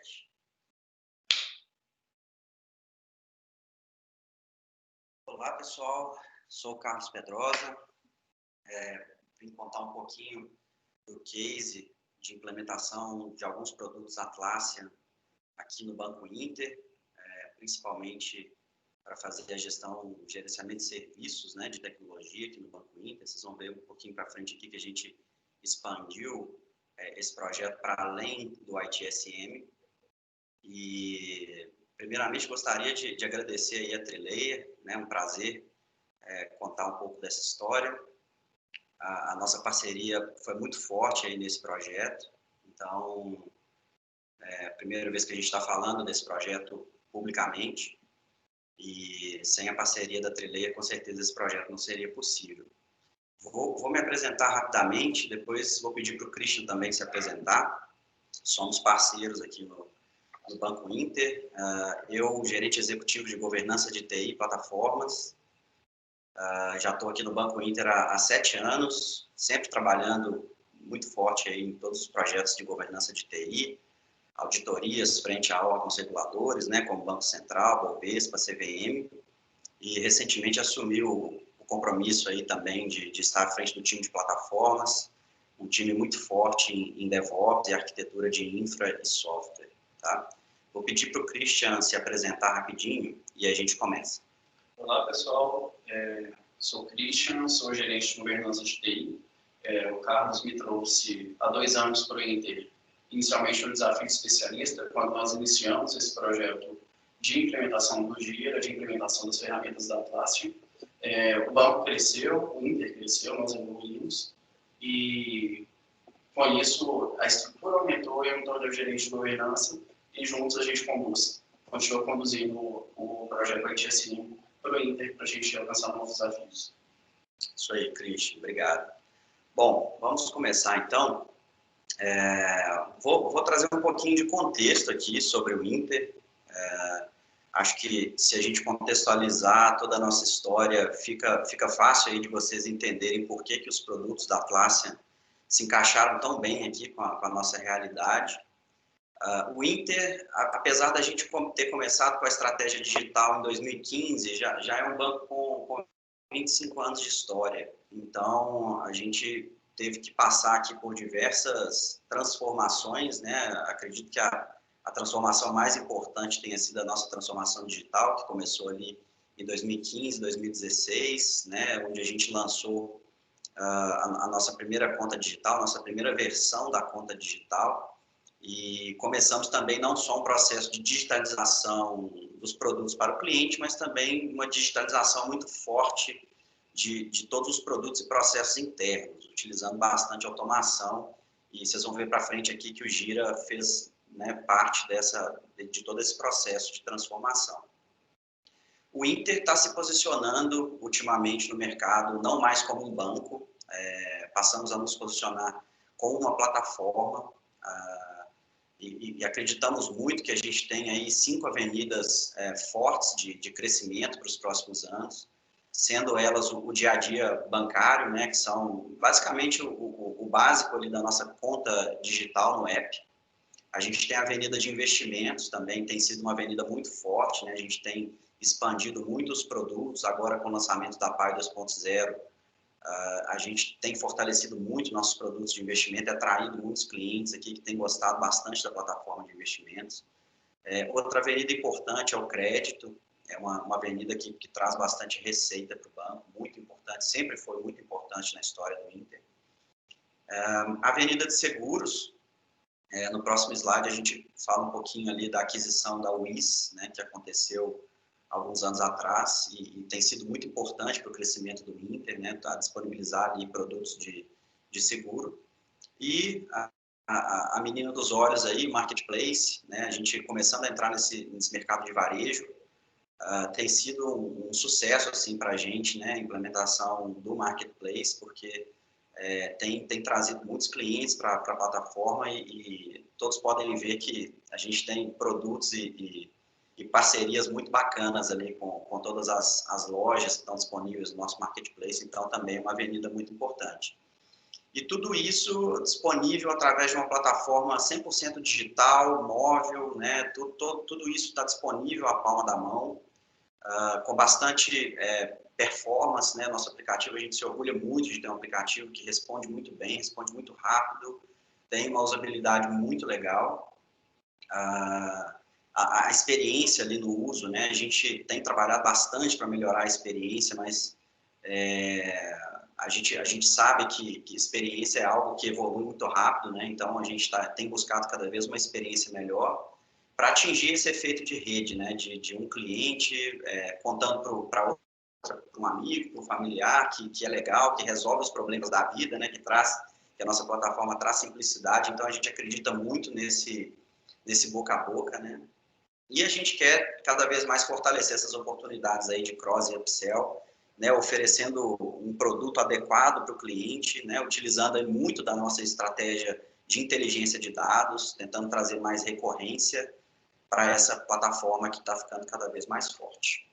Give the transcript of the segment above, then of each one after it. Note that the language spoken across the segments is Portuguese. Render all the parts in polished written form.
podcast. Olá, pessoal. Sou o Carlos Pedrosa. Vim contar um pouquinho do case de implementação de alguns produtos Atlassian aqui no Banco Inter, principalmente para fazer a gestão, gerenciamento de serviços, né, de tecnologia aqui no Banco Inter. Vocês vão ver um pouquinho para frente aqui que a gente expandiu esse projeto para além do ITSM. E, primeiramente, gostaria de agradecer aí a Trileia, né, um prazer contar um pouco dessa história. A nossa parceria foi muito forte aí nesse projeto, então, é a primeira vez que a gente está falando desse projeto publicamente, e sem a parceria da Trileia, com certeza esse projeto não seria possível. Vou me apresentar rapidamente, depois vou pedir para o Christian também se apresentar. Somos parceiros aqui no Banco Inter. Eu, gerente executivo de governança de TI e plataformas. Já estou aqui no Banco Inter há 7 anos, sempre trabalhando muito forte aí em todos os projetos de governança de TI, auditorias frente a órgãos reguladores, né, como Banco Central, Bovespa, CVM, e recentemente assumi o compromisso aí também de estar à frente do time de plataformas, um time muito forte em DevOps e arquitetura de infra e software, tá? Vou pedir para o Christian se apresentar rapidinho e a gente começa. Olá, pessoal. Sou o Christian, sou gerente de governança de TI. O Carlos me trouxe há 2 anos para o Inter, inicialmente no desafio de especialista, quando nós iniciamos esse projeto de implementação do Gira, de implementação das ferramentas da Atlassian. O banco cresceu, o Inter cresceu, nós evoluímos, e com isso a estrutura aumentou, eu me tornei o gerente de governança, e juntos a gente continua conduzindo o projeto ITSM para o Inter, para a gente alcançar novos desafios. Isso aí, Christian, obrigado. Bom, vamos começar então. Vou trazer um pouquinho de contexto aqui sobre o Inter. Acho que se a gente contextualizar toda a nossa história, fica fácil aí de vocês entenderem por que os produtos da Atlassian se encaixaram tão bem aqui com a nossa realidade. O Inter, apesar da gente ter começado com a estratégia digital em 2015, já é um banco com 25 anos de história. Então, a gente teve que passar aqui por diversas transformações, né? Acredito que a transformação mais importante tenha sido a nossa transformação digital, que começou ali em 2015, 2016, né? Onde a gente lançou a nossa primeira conta digital, nossa primeira versão da conta digital, e começamos também não só um processo de digitalização dos produtos para o cliente, mas também uma digitalização muito forte de todos os produtos e processos internos, utilizando bastante automação, e vocês vão ver para frente aqui que o Gira fez, né, parte de todo esse processo de transformação. O Inter está se posicionando ultimamente no mercado não mais como um banco, passamos a nos posicionar como uma plataforma, e acreditamos muito que a gente tem aí 5 avenidas fortes de crescimento para os próximos anos, sendo elas o dia a dia bancário, né, que são basicamente o básico ali da nossa conta digital no app. A gente tem a avenida de investimentos, também tem sido uma avenida muito forte, né, a gente tem expandido muito os produtos, agora com o lançamento da PAI 2.0, a gente tem fortalecido muito nossos produtos de investimento, atraído muitos clientes aqui que têm gostado bastante da plataforma de investimentos. Outra avenida importante é o crédito, é uma avenida que traz bastante receita para o banco, muito importante, sempre foi muito importante na história do Inter. A avenida de seguros, no próximo slide a gente fala um pouquinho ali da aquisição da UIS, né, que aconteceu alguns anos atrás e tem sido muito importante para o crescimento do Inter, né, a disponibilizar ali produtos de seguro. E a menina dos olhos aí, Marketplace, né, a gente começando a entrar nesse mercado de varejo, tem sido um sucesso assim, para a gente, né, a implementação do Marketplace, porque tem trazido muitos clientes para a plataforma e todos podem ver que a gente tem produtos e parcerias muito bacanas ali com todas as lojas que estão disponíveis no nosso Marketplace, então também é uma avenida muito importante. E tudo isso disponível através de uma plataforma 100% digital, móvel, né? Tudo isso está disponível à palma da mão, com bastante performance, né? Nosso aplicativo, a gente se orgulha muito de ter um aplicativo que responde muito bem, responde muito rápido, tem uma usabilidade muito legal. A experiência ali no uso, né? A gente tem trabalhado bastante para melhorar a experiência, mas a gente sabe que experiência é algo que evolui muito rápido, né? Então a gente tem buscado cada vez uma experiência melhor para atingir esse efeito de rede, né? De um cliente contando para um amigo, para um familiar, que é legal, que resolve os problemas da vida, né? Que a nossa plataforma traz simplicidade. Então a gente acredita muito nesse boca a boca, né? E a gente quer cada vez mais fortalecer essas oportunidades aí de cross e upsell, né, oferecendo um produto adequado para o cliente, né, utilizando aí muito da nossa estratégia de inteligência de dados, tentando trazer mais recorrência para essa plataforma que está ficando cada vez mais forte.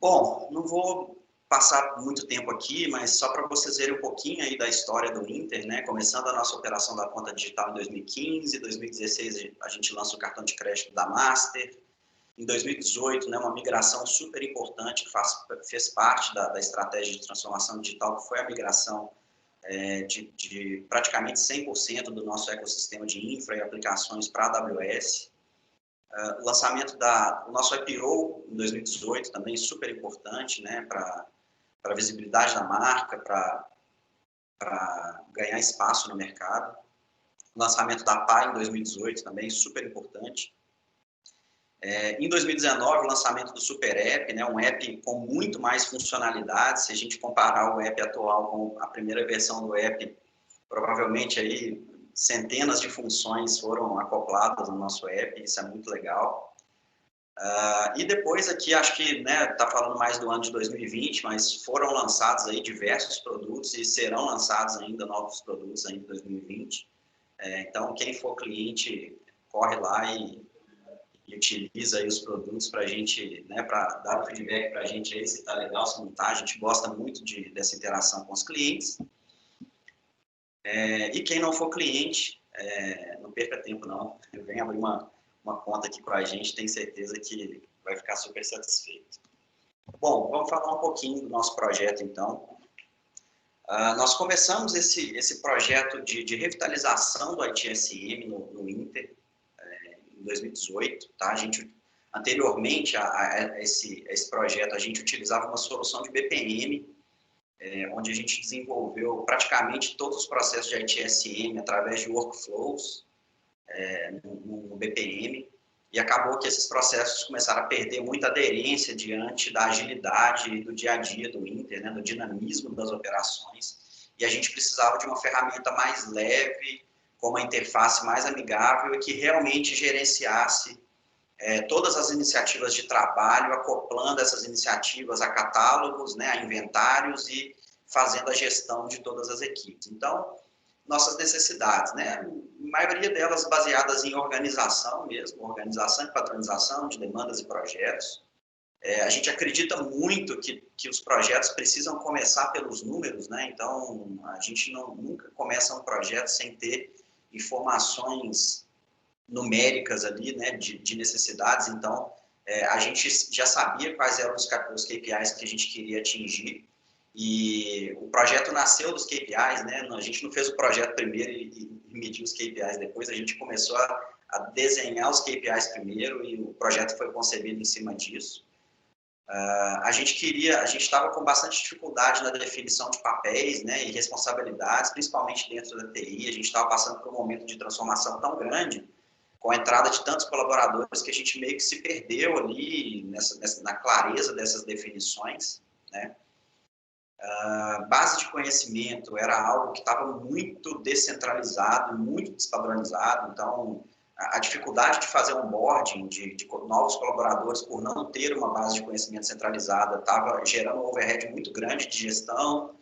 Bom, não vou passar muito tempo aqui, mas só para vocês verem um pouquinho aí da história do Inter, né? Começando a nossa operação da conta digital em 2015, 2016 a gente lança o cartão de crédito da Master. Em 2018, né, uma migração super importante que fez parte da estratégia de transformação digital, que foi a migração de praticamente 100% do nosso ecossistema de infra e aplicações para a AWS. O lançamento do nosso IPO em 2018 também super importante, né, para a visibilidade da marca, para ganhar espaço no mercado. O lançamento da PAI em 2018 também super importante. Em 2019, o lançamento do Super App, né, um app com muito mais funcionalidades. Se a gente comparar o app atual com a primeira versão do app, provavelmente aí centenas de funções foram acopladas no nosso app, isso é muito legal. E depois aqui, acho que tá falando mais do ano de 2020, mas foram lançados aí diversos produtos e serão lançados ainda novos produtos ainda em 2020. Então, quem for cliente, corre lá e utiliza aí os produtos para a gente, né, para dar feedback para a gente aí se está legal, se não está. A gente gosta muito dessa interação com os clientes. E quem não for cliente, não perca tempo não, vem abrir uma conta aqui com a gente, tenho certeza que vai ficar super satisfeito. Bom, vamos falar um pouquinho do nosso projeto então. Nós começamos esse projeto de revitalização do ITSM no Inter, em 2018, tá? A gente, anteriormente a esse projeto, a gente utilizava uma solução de BPM, onde a gente desenvolveu praticamente todos os processos de ITSM através de workflows no BPM, e acabou que esses processos começaram a perder muita aderência diante da agilidade e do dia a dia do Inter, né, do dinamismo das operações, e a gente precisava de uma ferramenta mais leve, com uma interface mais amigável e que realmente gerenciasse todas as iniciativas de trabalho, acoplando essas iniciativas a catálogos, né, a inventários e fazendo a gestão de todas as equipes. Então, nossas necessidades, né, a maioria delas baseadas em organização mesmo, organização e padronização de demandas e projetos. A gente acredita muito que os projetos precisam começar pelos números, né, então a gente nunca começa um projeto sem ter informações numéricas ali, né, de necessidades. Então, a gente já sabia quais eram os KPIs que a gente queria atingir, e o projeto nasceu dos KPIs, né, a gente não fez o projeto primeiro e mediu os KPIs depois, a gente começou a desenhar os KPIs primeiro e o projeto foi concebido em cima disso. A gente estava com bastante dificuldade na definição de papéis, né, e responsabilidades, principalmente dentro da TI. A gente estava passando por um momento de transformação tão grande, com a entrada de tantos colaboradores, que a gente meio que se perdeu ali na clareza dessas definições, né. Base de conhecimento era algo que estava muito descentralizado, muito despadronizado. Então, a dificuldade de fazer onboarding de novos colaboradores por não ter uma base de conhecimento centralizada estava gerando um overhead muito grande de gestão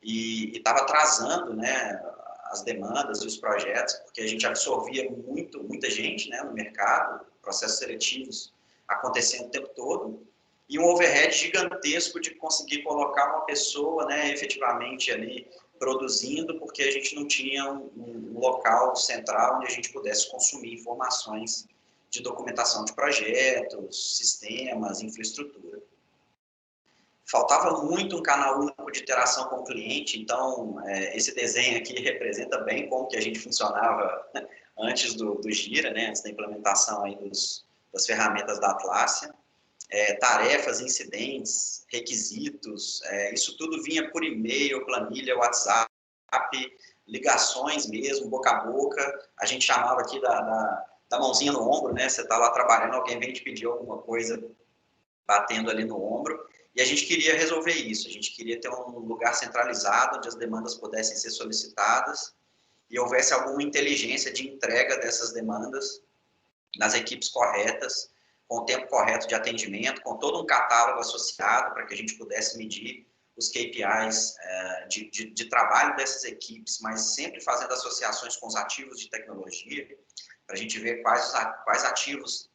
e estava atrasando, né, as demandas e os projetos, porque a gente absorvia muita gente, né, no mercado, processos seletivos acontecendo o tempo todo, e um overhead gigantesco de conseguir colocar uma pessoa, né, efetivamente ali produzindo, porque a gente não tinha um local central onde a gente pudesse consumir informações de documentação de projetos, sistemas, infraestrutura. Faltava muito um canal único de interação com o cliente, então esse desenho aqui representa bem como que a gente funcionava antes do Gira, né, antes da implementação aí das ferramentas da Atlassian. Tarefas, incidentes, requisitos, isso tudo vinha por e-mail, planilha, WhatsApp, ligações mesmo, boca a boca. A gente chamava aqui da mãozinha no ombro, né? Você está lá trabalhando, alguém vem te pedir alguma coisa, batendo ali no ombro. E a gente queria resolver isso, a gente queria ter um lugar centralizado, onde as demandas pudessem ser solicitadas e houvesse alguma inteligência de entrega dessas demandas nas equipes corretas, com o tempo correto de atendimento, com todo um catálogo associado para que a gente pudesse medir os KPIs de trabalho dessas equipes, mas sempre fazendo associações com os ativos de tecnologia, para a gente ver quais ativos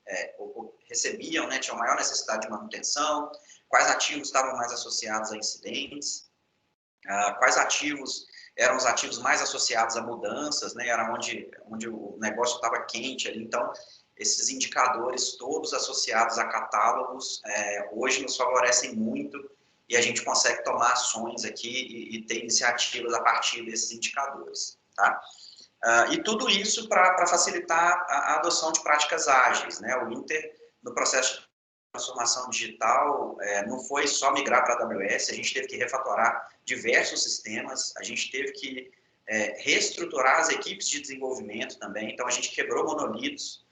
recebiam, né, tinham maior necessidade de manutenção, quais ativos estavam mais associados a incidentes, quais ativos eram os ativos mais associados a mudanças, né, era onde o negócio estava quente ali. Então, esses indicadores todos associados a catálogos, hoje nos favorecem muito e a gente consegue tomar ações aqui e ter iniciativas a partir desses indicadores, tá? E tudo isso para facilitar a adoção de práticas ágeis, né? O Inter, no processo de transformação digital, não foi só migrar para a AWS, a gente teve que refatorar diversos sistemas, a gente teve que reestruturar as equipes de desenvolvimento também, então a gente quebrou monolitos,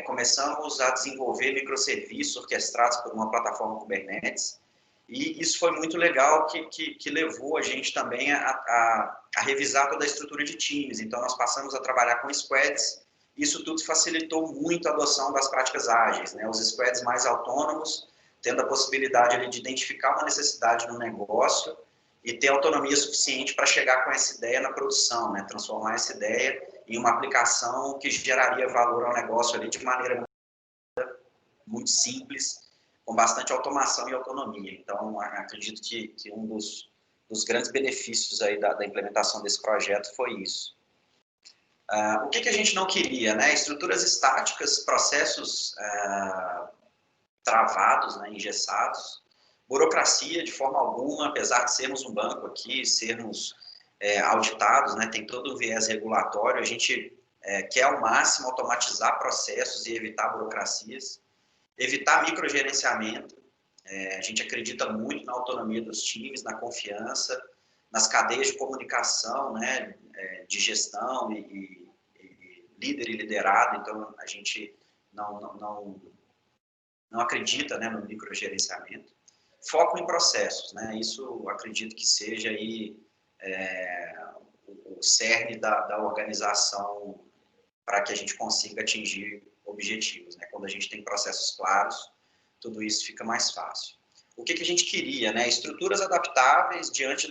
começamos a desenvolver microserviços orquestrados por uma plataforma Kubernetes, e isso foi muito legal, que levou a gente também a revisar toda a estrutura de times. Então, nós passamos a trabalhar com squads. Isso tudo facilitou muito a adoção das práticas ágeis, né? Os squads mais autônomos, tendo a possibilidade ali, de identificar uma necessidade no negócio e ter autonomia suficiente para chegar com essa ideia na produção, né? Transformar essa ideia em uma aplicação que geraria valor ao negócio ali de maneira muito simples, com bastante automação e autonomia. Então, acredito que um dos grandes benefícios aí da implementação desse projeto foi isso. O que a gente não queria, né? Estruturas estáticas, processos travados, né? Engessados, burocracia de forma alguma, apesar de sermos um banco aqui, sermos auditados, né? Tem todo o viés regulatório, a gente quer ao máximo automatizar processos e evitar burocracias. Evitar microgerenciamento, a gente acredita muito na autonomia dos times, na confiança, nas cadeias de comunicação, né, de gestão e líder e liderado, então a gente não acredita, né, no microgerenciamento. Foco em processos, né, isso acredito que seja aí, o cerne da organização para que a gente consiga atingir objetivos, né? Quando a gente tem processos claros, tudo isso fica mais fácil. O que a gente queria, né? Estruturas adaptáveis diante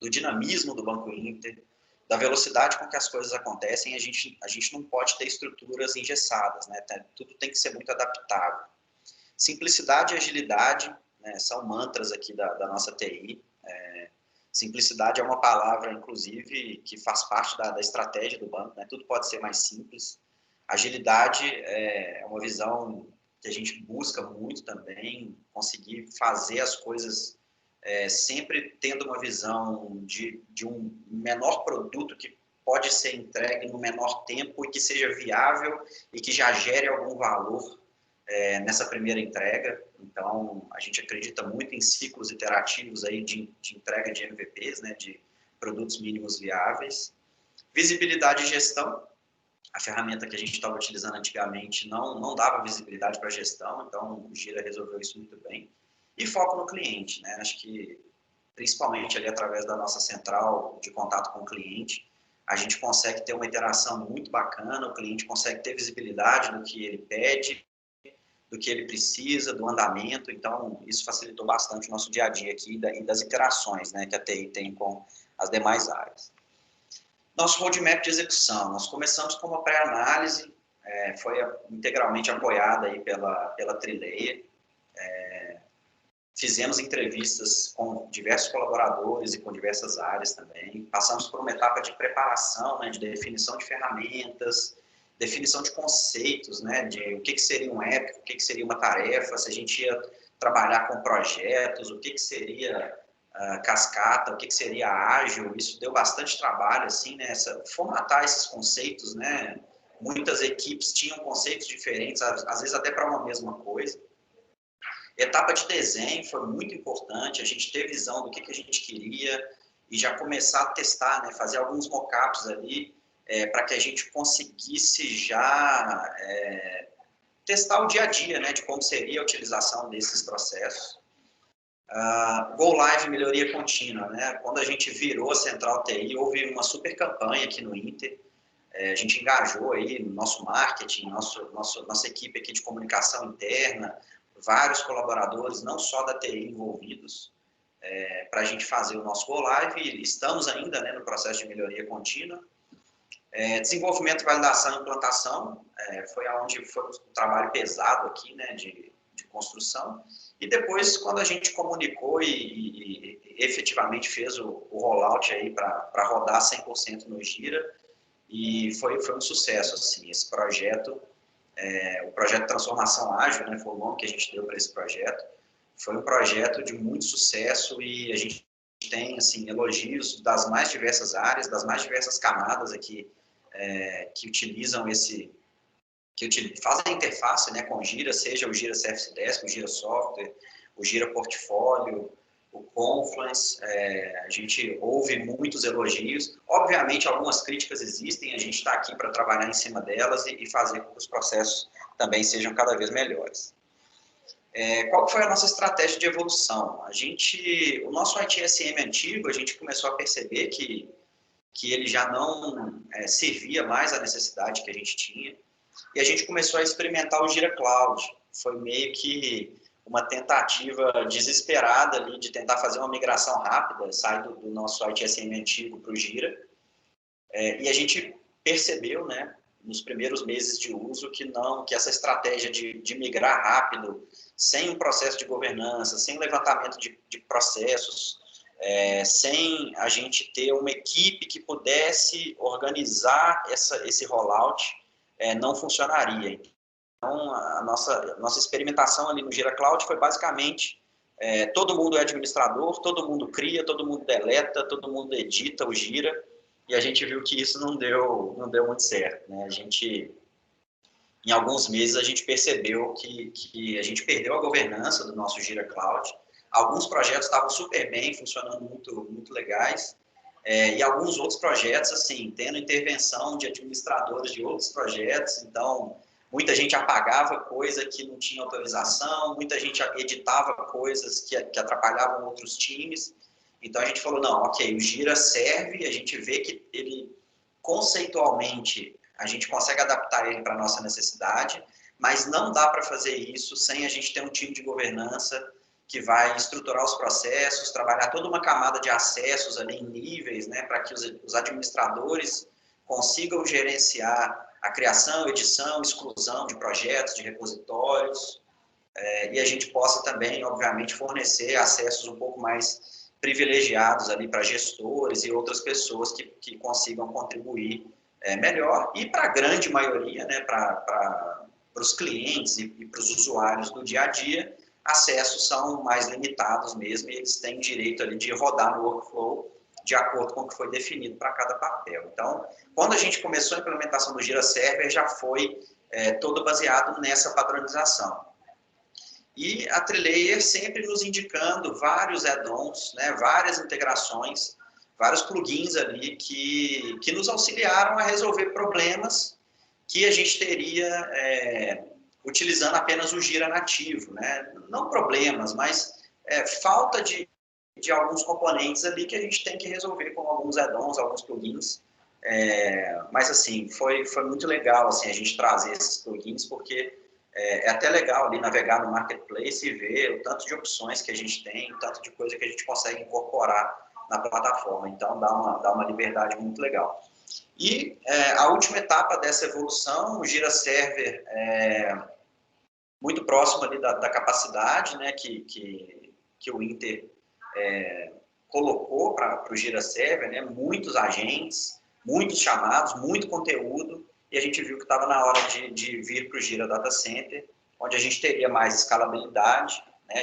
do dinamismo do Banco Inter, da velocidade com que as coisas acontecem. A gente não pode ter estruturas engessadas, né? Tudo tem que ser muito adaptável. Simplicidade e agilidade, né, são mantras aqui da nossa TI. Simplicidade é uma palavra, inclusive, que faz parte da estratégia do banco, né? Tudo pode ser mais simples. Agilidade é uma visão que a gente busca muito também, conseguir fazer as coisas sempre tendo uma visão de um menor produto que pode ser entregue no menor tempo e que seja viável e que já gere algum valor nessa primeira entrega. Então, a gente acredita muito em ciclos iterativos aí de entrega de MVPs, né, de produtos mínimos viáveis. Visibilidade e gestão. A ferramenta que a gente estava utilizando antigamente não dava visibilidade para a gestão, então o Gira resolveu isso muito bem. E foco no cliente, né? Acho que, principalmente ali através da nossa central de contato com o cliente, a gente consegue ter uma interação muito bacana, o cliente consegue ter visibilidade do que ele pede, do que ele precisa, do andamento. Então, isso facilitou bastante o nosso dia a dia aqui e das interações, né, que a TI tem com as demais áreas. Nosso roadmap de execução, nós começamos com uma pré-análise, foi integralmente apoiada aí pela Trileia. fizemos entrevistas com diversos colaboradores e com diversas áreas também. Passamos por uma etapa de preparação, né, de definição de ferramentas, definição de conceitos, né, de o que seria um épico, o que seria uma tarefa, se a gente ia trabalhar com projetos, o que seria cascata, o que seria ágil. Isso deu bastante trabalho, assim, né, formatar esses conceitos, né. Muitas equipes tinham conceitos diferentes, às vezes até para uma mesma coisa. Etapa de desenho foi muito importante, a gente ter visão do que a gente queria e já começar a testar, né, fazer alguns mockups ali, para que a gente conseguisse já testar o dia a dia, né, de como seria a utilização desses processos. Go Live, melhoria contínua, né? Quando a gente virou a Central TI, houve uma super campanha aqui no Inter. A gente engajou aí no nosso marketing, nossa equipe aqui de comunicação interna, vários colaboradores, não só da TI envolvidos, para a gente fazer o nosso Go Live. Estamos ainda, né, no processo de melhoria contínua. Desenvolvimento, validação e implantação, foi onde foi o trabalho pesado aqui, né, de construção. E depois, quando a gente comunicou e efetivamente fez o rollout aí para rodar 100% no Gira, e foi um sucesso, assim, esse projeto, o projeto Transformação Ágil, né, foi o nome que a gente deu para esse projeto. Foi um projeto de muito sucesso e a gente tem, assim, elogios das mais diversas áreas, das mais diversas camadas aqui, que utilizam fazem a interface, né, com o Gira, seja o Gira Service Desk, o Gira Software, o Gira Portfólio, o Confluence. A gente ouve muitos elogios. Obviamente, algumas críticas existem, a gente está aqui para trabalhar em cima delas e fazer com que os processos também sejam cada vez melhores. Qual foi a nossa estratégia de evolução? O nosso ITSM antigo, a gente começou a perceber que ele já não servia mais à necessidade que a gente tinha, e a gente começou a experimentar o Gira Cloud. Foi meio que uma tentativa desesperada ali de tentar fazer uma migração rápida, sair do nosso ITSM antigo para o Gira, e a gente percebeu, né, nos primeiros meses de uso, que essa estratégia de migrar rápido, sem um processo de governança, sem levantamento de processos, sem a gente ter uma equipe que pudesse organizar esse rollout, não funcionaria. Então, a nossa experimentação ali no Gira Cloud foi basicamente todo mundo é administrador, todo mundo cria, todo mundo deleta, todo mundo edita o Gira, e a gente viu que isso não deu muito certo, né? Em alguns meses, a gente percebeu que a gente perdeu a governança do nosso Gira Cloud. Alguns projetos estavam super bem, funcionando muito, muito legais, e alguns outros projetos, assim, tendo intervenção de administradores de outros projetos. Então, muita gente apagava coisa que não tinha autorização, muita gente editava coisas que atrapalhavam outros times. Então, a gente falou, não, ok, o Gira serve, a gente vê que ele, conceitualmente, a gente consegue adaptar ele para a nossa necessidade, mas não dá para fazer isso sem a gente ter um time de governança que vai estruturar os processos, trabalhar toda uma camada de acessos ali em níveis, né, para que os administradores consigam gerenciar a criação, edição, exclusão de projetos, de repositórios, e a gente possa também, obviamente, fornecer acessos um pouco mais privilegiados ali para gestores e outras pessoas que consigam contribuir melhor, e para a grande maioria, né, para os clientes e para os usuários do dia a dia, acessos são mais limitados mesmo, e eles têm direito ali de rodar no workflow de acordo com o que foi definido para cada papel. Então, quando a gente começou a implementação do Gira Server, já foi todo baseado nessa padronização. E a Trilayer sempre nos indicando vários add-ons, né, várias integrações, vários plugins ali que nos auxiliaram a resolver problemas que a gente teria utilizando apenas o Gira nativo, né? Não problemas, mas falta de alguns componentes ali que a gente tem que resolver com alguns add-ons, alguns plugins. Mas, assim, foi muito legal, assim, a gente trazer esses plugins, porque é até legal ali navegar no Marketplace e ver o tanto de opções que a gente tem, o tanto de coisa que a gente consegue incorporar na plataforma. Então, dá uma liberdade muito legal. E a última etapa dessa evolução, o Gira Server muito próximo ali da capacidade, né, que que o Inter colocou para o Gira Server, né? Muitos agentes, muitos chamados, muito conteúdo, e a gente viu que estava na hora de vir para o Gira Data Center, onde a gente teria mais escalabilidade, né?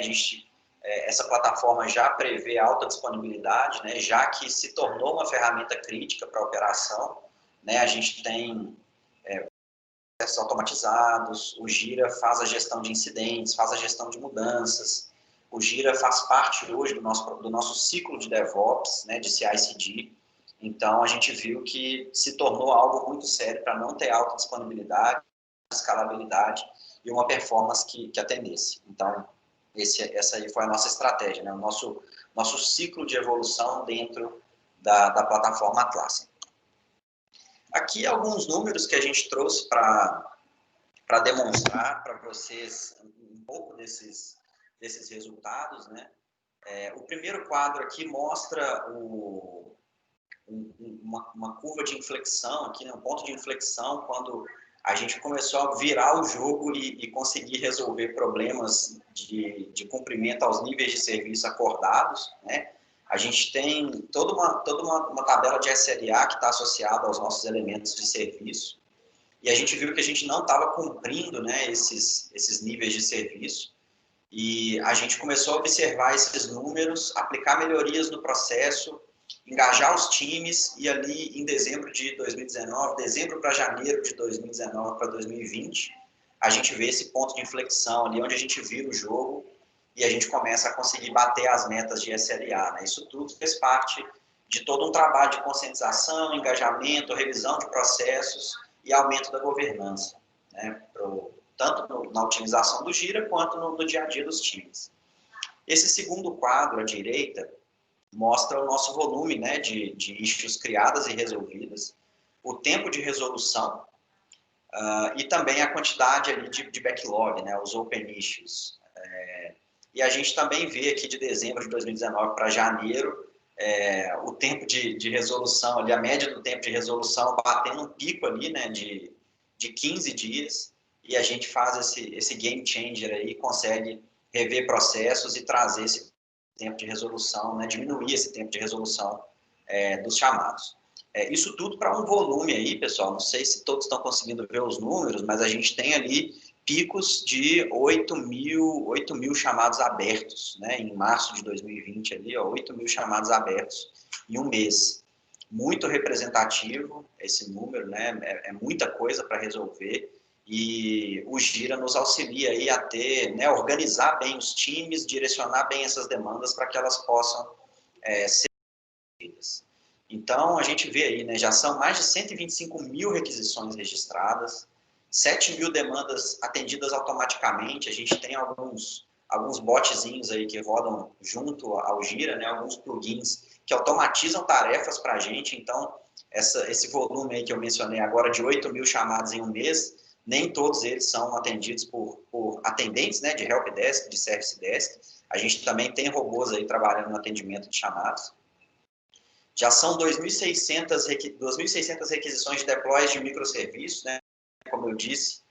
Essa plataforma já prevê alta disponibilidade, né? Já que se tornou uma ferramenta crítica para a operação, né? A gente tem processos automatizados, o Gira faz a gestão de incidentes, faz a gestão de mudanças, o Gira faz parte hoje do nosso ciclo de DevOps, né, de CI/CD. Então, a gente viu que se tornou algo muito sério para não ter alta disponibilidade, escalabilidade e uma performance que atendesse. Então, essa aí foi a nossa estratégia, né, o nosso ciclo de evolução dentro da plataforma Atlassian. Aqui alguns números que a gente trouxe para demonstrar para vocês um pouco desses resultados, né? O primeiro quadro aqui mostra uma curva de inflexão, aqui, né? Um ponto de inflexão quando a gente começou a virar o jogo e conseguir resolver problemas de cumprimento aos níveis de serviço acordados, né? A gente tem toda uma tabela de SLA que está associada aos nossos elementos de serviço, e a gente viu que a gente não estava cumprindo, né, esses níveis de serviço, e a gente começou a observar esses números, aplicar melhorias no processo, engajar os times, e ali em dezembro de 2019, dezembro para janeiro de 2019 para 2020, a gente vê esse ponto de inflexão ali, onde a gente vira o jogo e a gente começa a conseguir bater as metas de SLA, né? Isso tudo fez parte de todo um trabalho de conscientização, engajamento, revisão de processos e aumento da governança, né? Tanto na otimização do Gira quanto no dia a dia dos times. Esse segundo quadro à direita mostra o nosso volume, né, de issues criadas e resolvidas, o tempo de resolução e também a quantidade ali de backlog, né, os open issues. E a gente também vê aqui de dezembro de 2019 para janeiro o tempo de resolução, ali, a média do tempo de resolução batendo um pico ali, né, de 15 dias, e a gente faz esse game changer aí, consegue rever processos e trazer esse tempo de resolução, né, diminuir esse tempo de resolução dos chamados. Isso tudo para um volume aí, pessoal, não sei se todos estão conseguindo ver os números, mas a gente tem ali picos de 8 mil chamados abertos, né, em março de 2020, ali, 8 mil chamados abertos em um mês. Muito representativo esse número, né, é muita coisa para resolver, e o Gira nos auxilia aí a ter, né, organizar bem os times, direcionar bem essas demandas para que elas possam ser feitas. Então, a gente vê aí, né, já são mais de 125 mil requisições registradas, 7 mil demandas atendidas automaticamente, a gente tem alguns botzinhos aí que rodam junto ao Gira, né, alguns plugins que automatizam tarefas para a gente, então esse volume aí que eu mencionei agora de 8 mil chamados em um mês, nem todos eles são atendidos por atendentes, né, de helpdesk, de service desk, a gente também tem robôs aí trabalhando no atendimento de chamados. Já são 2.600 requisições de deploys de microserviços, né? Como eu disse,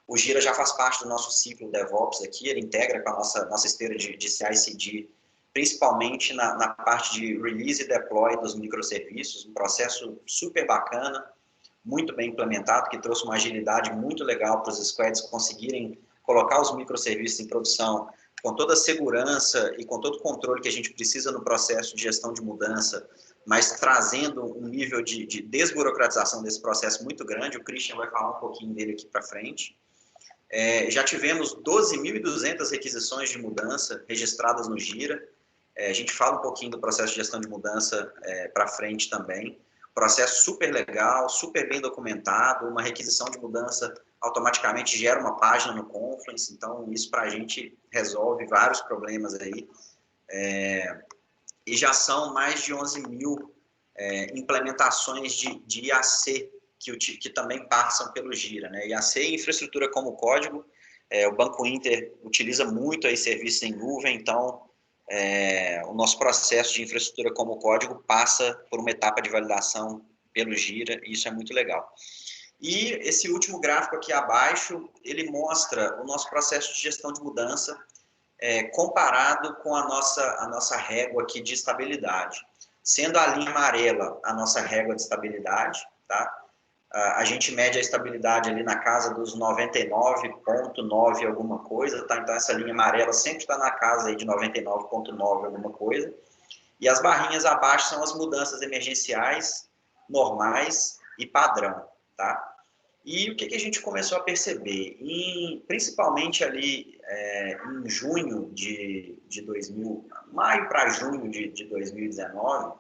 o Gira já faz parte do nosso ciclo DevOps aqui, ele integra com a nossa esteira de CI/CD, principalmente na parte de release e deploy dos microserviços, um processo super bacana, muito bem implementado, que trouxe uma agilidade muito legal para os squads conseguirem colocar os microserviços em produção com toda a segurança e com todo o controle que a gente precisa no processo de gestão de mudança, mas trazendo um nível de desburocratização desse processo muito grande. O Christian vai falar um pouquinho dele aqui para frente. Já tivemos 12.200 requisições de mudança registradas no Gira. A gente fala um pouquinho do processo de gestão de mudança para frente também. Processo super legal, super bem documentado, uma requisição de mudança automaticamente gera uma página no Confluence, então isso para a gente resolve vários problemas aí. E já são mais de 11 mil implementações de IAC que também passam pelo Gira, né? IAC é infraestrutura como código, o Banco Inter utiliza muito aí serviços em nuvem, então o nosso processo de infraestrutura como código passa por uma etapa de validação pelo Gira, e isso é muito legal. E esse último gráfico aqui abaixo, ele mostra o nosso processo de gestão de mudança comparado com a nossa régua aqui de estabilidade. Sendo a linha amarela a nossa régua de estabilidade, tá? A gente mede a estabilidade ali na casa dos 99,9 alguma coisa, tá? Então, essa linha amarela sempre está na casa aí de 99,9 alguma coisa. E as barrinhas abaixo são as mudanças emergenciais, normais e padrão, tá? E o que a gente começou a perceber? Principalmente ali em junho maio para junho de 2019,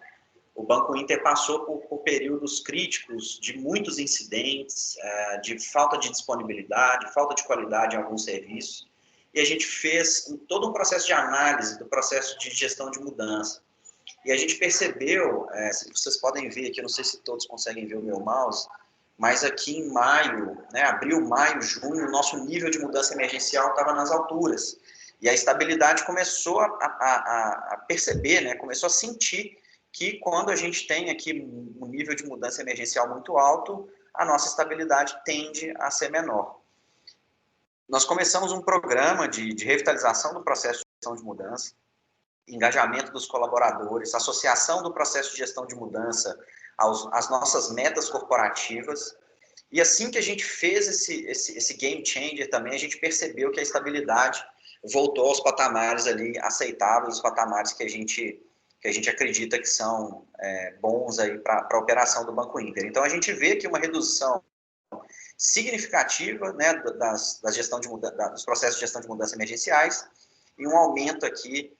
o Banco Inter passou por períodos críticos de muitos incidentes, de falta de disponibilidade, falta de qualidade em alguns serviços, e a gente fez todo um processo de análise do processo de gestão de mudança. E a gente percebeu, se vocês podem ver aqui, eu não sei se todos conseguem ver o meu mouse, mas aqui em maio, né, abril, maio, junho, o nosso nível de mudança emergencial estava nas alturas. E a estabilidade começou a perceber, né, começou a sentir que quando a gente tem aqui um nível de mudança emergencial muito alto, a nossa estabilidade tende a ser menor. Nós começamos um programa de revitalização do processo de gestão de mudança, engajamento dos colaboradores, associação do processo de gestão de mudança às nossas metas corporativas. E assim que a gente fez esse game changer também, a gente percebeu que a estabilidade voltou aos patamares ali aceitáveis, os patamares que a gente acredita que são bons aí para a operação do Banco Inter. Então, a gente vê que uma redução significativa, né, dos processos de gestão de mudança emergenciais e um aumento aqui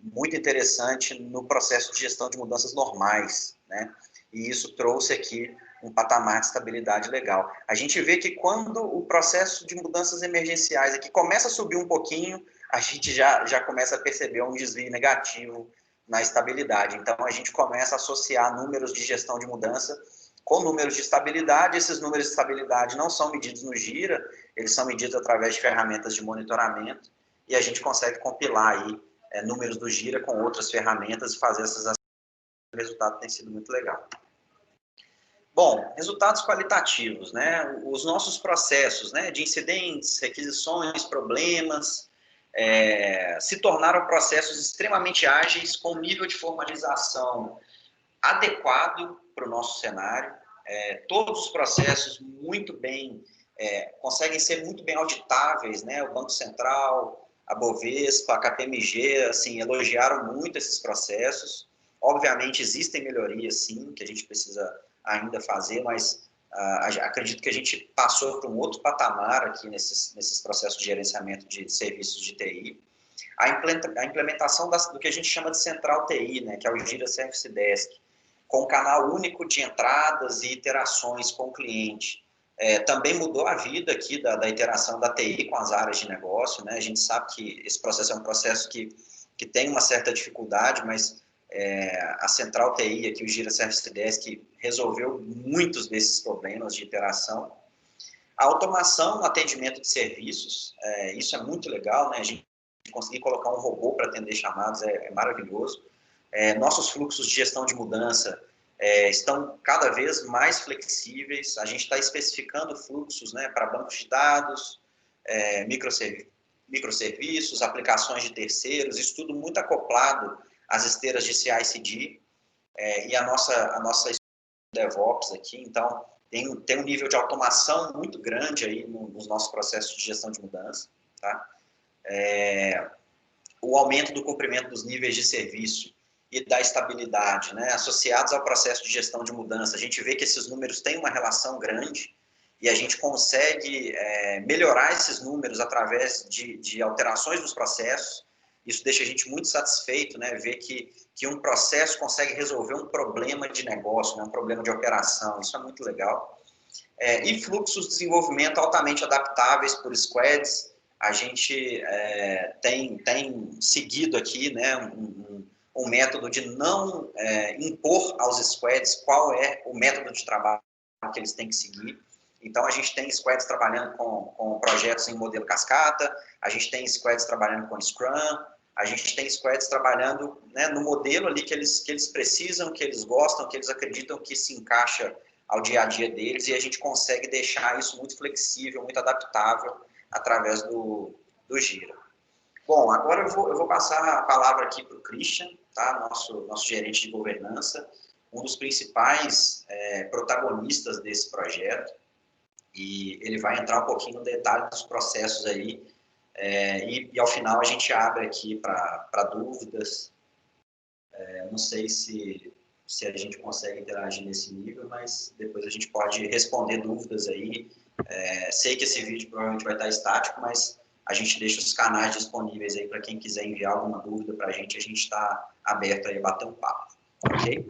muito interessante no processo de gestão de mudanças normais, né? E isso trouxe aqui um patamar de estabilidade legal. A gente vê que quando o processo de mudanças emergenciais aqui começa a subir um pouquinho, a gente já começa a perceber um desvio negativo na estabilidade. Então, a gente começa a associar números de gestão de mudança com números de estabilidade. Esses números de estabilidade não são medidos no Gira, eles são medidos através de ferramentas de monitoramento, e a gente consegue compilar aí números do Gira com outras ferramentas e fazer essas ações. O resultado tem sido muito legal. Bom, resultados qualitativos, né? Os nossos processos, né, de incidentes, requisições, problemas, se tornaram processos extremamente ágeis, com nível de formalização adequado para o nosso cenário. Todos os processos muito bem, conseguem ser muito bem auditáveis, né? O Banco Central, a Bovespa, a KPMG, assim, elogiaram muito esses processos. Obviamente, existem melhorias, sim, que a gente precisa ainda fazer, mas acredito que a gente passou para um outro patamar aqui nesses processos de gerenciamento de serviços de TI. A implementação do que a gente chama de central TI, né, que é o Gira Service Desk, com um canal único de entradas e interações com o cliente. Também mudou a vida aqui da interação da TI com as áreas de negócio, né? A gente sabe que esse processo é um processo que tem uma certa dificuldade, mas a central TI aqui, o Gira Service Desk, resolveu muitos desses problemas de interação. A automação no atendimento de serviços, isso é muito legal, né? A gente conseguir colocar um robô para atender chamados é maravilhoso. Nossos fluxos de gestão de mudança estão cada vez mais flexíveis. A gente está especificando fluxos, né, para bancos de dados, microserviços, aplicações de terceiros, isso tudo muito acoplado às esteiras de CI/CD e a nossa DevOps aqui. Então, tem um nível de automação muito grande aí nos nossos processos de gestão de mudança, tá? O aumento do cumprimento dos níveis de serviço e da estabilidade, né, associados ao processo de gestão de mudança. A gente vê que esses números têm uma relação grande e a gente consegue melhorar esses números através de alterações nos processos. Isso deixa a gente muito satisfeito, né, ver que um processo consegue resolver um problema de negócio, né, um problema de operação. Isso é muito legal. E fluxos de desenvolvimento altamente adaptáveis por squads. A gente tem seguido aqui, né, um método de não impor aos squads qual é o método de trabalho que eles têm que seguir. Então, a gente tem squads trabalhando com projetos em modelo cascata, a gente tem squads trabalhando com Scrum, a gente tem squads trabalhando, né, no modelo ali que eles precisam, que eles gostam, que eles acreditam que se encaixa ao dia a dia deles, e a gente consegue deixar isso muito flexível, muito adaptável através do Gira. Bom, agora eu vou passar a palavra aqui para o Christian, tá? Nosso gerente de governança, um dos principais protagonistas desse projeto, e ele vai entrar um pouquinho no detalhe dos processos aí, e ao final a gente abre aqui para dúvidas. Não sei se a gente consegue interagir nesse nível, mas depois a gente pode responder dúvidas aí. Sei que esse vídeo provavelmente vai estar estático, mas a gente deixa os canais disponíveis aí para quem quiser enviar alguma dúvida para a gente está aberto aí a bater um papo, ok?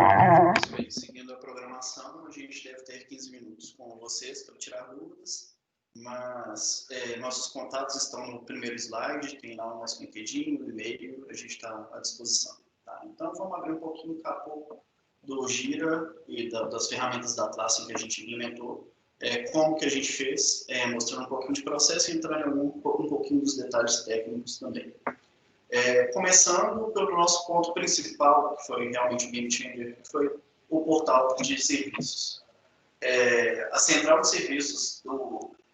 Seguindo a programação, a gente deve ter 15 minutos com vocês para tirar dúvidas, mas nossos contatos estão no primeiro slide, tem lá o nosso LinkedIn, o e-mail, a gente está à disposição. Tá? Então, vamos abrir um pouquinho o capô do Gira e das ferramentas da Atlassian que a gente implementou, como que a gente fez, mostrando um pouquinho de processo e entrando um pouquinho dos detalhes técnicos também. Começando pelo nosso ponto principal, que foi realmente o game changer, que foi o portal de serviços. A central de serviços